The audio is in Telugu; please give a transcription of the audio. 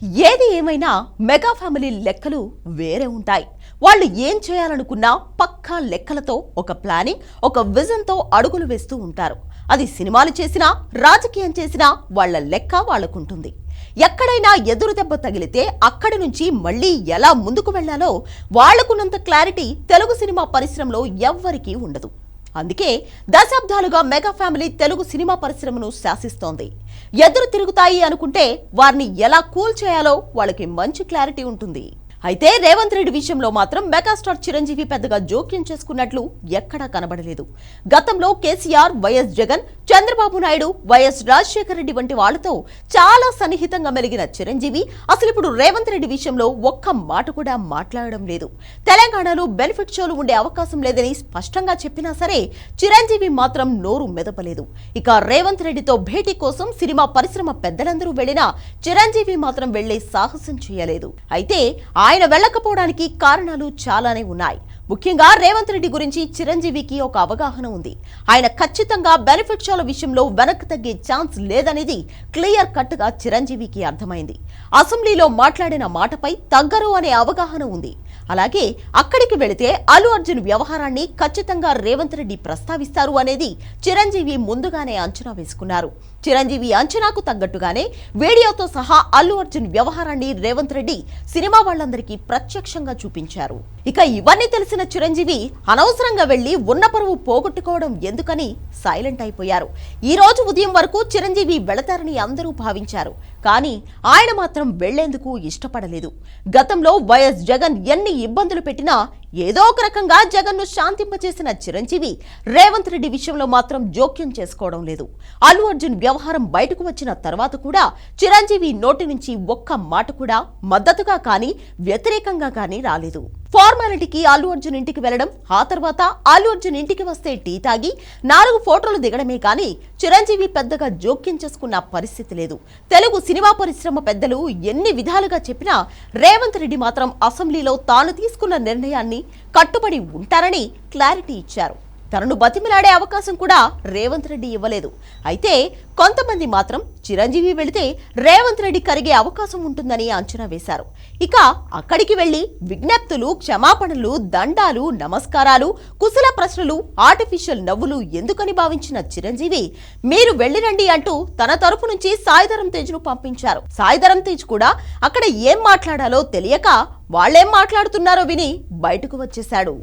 ఏది ఏమైనా మెగా ఫ్యామిలీ లెక్కలు వేరే ఉంటాయి. వాళ్ళు ఏం చేయాలనుకున్నా పక్కా లెక్కలతో, ఒక ప్లానింగ్, ఒక విజన్ తో అడుగులు వేస్తూ ఉంటారు. అది సినిమాలు చేసినా, రాజకీయం చేసినా వాళ్ళ లెక్క వాళ్ళకుంటుంది. ఎక్కడైనా ఎదురు దెబ్బ తగిలితే అక్కడి నుంచి మళ్ళీ ఎలా ముందుకు వెళ్లాలో వాళ్లకున్నంత క్లారిటీ తెలుగు సినిమా పరిశ్రమలో ఎవ్వరికీ ఉండదు. అందుకే దశాబ్దాలుగా మెగా ఫ్యామిలీ తెలుగు సినిమా పరిశ్రమను శాసిస్తోంది. ఎదురు తిరుగుతాయి అనుకుంటే వారిని ఎలా కూల్ చేయాలో వాళ్ళకి మంచి క్లారిటీ ఉంటుంది. అయితే రేవంత్ రెడ్డి విషయంలో మాత్రం మెగాస్టార్ చిరంజీవి పెద్దగా జోక్యం చేసుకున్నట్లు ఎక్కడా కనబడలేదు. గతంలో కేసీఆర్, వైఎస్ జగన్, చంద్రబాబు నాయుడు, వైఎస్ రాజశేఖర రెడ్డి వంటి వాళ్లతో చాలా సన్నిహితంగా మెలిగిన చిరంజీవి అసలు ఇప్పుడు రేవంత్ రెడ్డి విషయంలో ఒక్క మాట కూడా మాట్లాడడం లేదు. తెలంగాణలో బెనిఫిట్ షోలు ఉండే అవకాశం లేదని స్పష్టంగా చెప్పినా సరే చిరంజీవి మాత్రం నోరు మెదపలేదు. ఇక రేవంత్ రెడ్డితో భేటీ కోసం సినిమా పరిశ్రమ పెద్దలందరూ వెళ్లినా చిరంజీవి మాత్రం వెళ్లే సాహసం చేయలేదు. అయితే ఆయన వెళ్లకపోవడానికి కారణాలు చాలానే ఉన్నాయి. ముఖ్యంగా రేవంత్ రెడ్డి గురించి చిరంజీవికి ఒక అవగాహన ఉంది. ఆయన ఖచ్చితంగా బెనిఫిట్ షోల విషయంలో వెనక్కి తగ్గే ఛాన్స్ లేదనేది క్లియర్ కట్ గా చిరంజీవికి అర్థమైంది. అసెంబ్లీలో మాట్లాడిన మాటపై తగ్గరు అనే అవగాహన ఉంది. అలాగే అక్కడికి వెళితే అల్లు అర్జున్ వ్యవహారాన్ని ఖచ్చితంగా రేవంత్ రెడ్డి ప్రస్తావిస్తారు అనేది చిరంజీవి ముందుగానే అంచనా వేసుకున్నారు. చిరంజీవి అంచనాకు తగ్గట్టుగానే వీడియోతో సహా అల్లు అర్జున్ వ్యవహారాన్ని రేవంత్ రెడ్డి సినిమా వాళ్ళందరికీ ప్రత్యక్షంగా చూపించారు. ఇక ఇవన్నీ తెలిసిన చిరంజీవి అనవసరంగా వెళ్లి ఉన్న పరువు పోగొట్టుకోవడం ఎందుకని సైలెంట్ అయిపోయారు. ఈ రోజు ఉదయం వరకు చిరంజీవి వెళతారని అందరూ భావించారు. కానీ ఆయన మాత్రం వెళ్లేందుకు ఇష్టపడలేదు. గతంలో వైఎస్ జగన్ ఎన్ని ఇబ్బందులు పెట్టినా ఏదో ఒక రకంగా జగన్ను శాంతింపచేసిన చిరంజీవి రేవంత్ రెడ్డి విషయంలో మాత్రం జోక్యం చేసుకోవడం లేదు. అల్లు అర్జున్ వ్యవహారం బయటకు వచ్చిన తర్వాత కూడా చిరంజీవి నోటి నుంచి ఒక్క మాట కూడా మద్దతుగా కానీ వ్యతిరేకంగా కానీ రాలేదు. ఫార్మాలిటీకి అల్లు అర్జున్ ఇంటికి వెళ్లడం, ఆ తర్వాత అల్లు అర్జున్ ఇంటికి వస్తే టీ తాగి 4 ఫోటోలు దిగడమే కానీ చిరంజీవి పెద్దగా జోక్యం చేసుకున్న పరిస్థితి లేదు. తెలుగు సినిమా పరిశ్రమ పెద్దలు ఎన్ని విధాలుగా చెప్పినా రేవంత్ రెడ్డి మాత్రం అసెంబ్లీలో తాను తీసుకున్న నిర్ణయాన్ని కట్టుబడి ఉంటారని క్లారిటీ ఇచ్చారు. తనను బతిమిలాడే అవకాశం కూడా రేవంత్ రెడ్డి ఇవ్వలేదు. అయితే కొంతమంది మాత్రం చిరంజీవి వెళితే రేవంత్ రెడ్డి కరిగే అవకాశం ఉంటుందని అంచనా వేశారు. ఇక అక్కడికి వెళ్లి విజ్ఞప్తులు, క్షమాపణలు, దండాలు, నమస్కారాలు, కుశల ప్రశ్నలు, ఆర్టిఫిషియల్ నవ్వులు ఎందుకని భావించిన చిరంజీవి మీరు వెళ్లిరండి అంటూ తన తరపు నుంచి సాయిధరం తేజ్ ను పంపించారు. సాయిధరం తేజ్ కూడా అక్కడ ఏం మాట్లాడాలో తెలియక వాళ్ళేం మాట్లాడుతున్నారో విని బయటకు వచ్చేశాడు.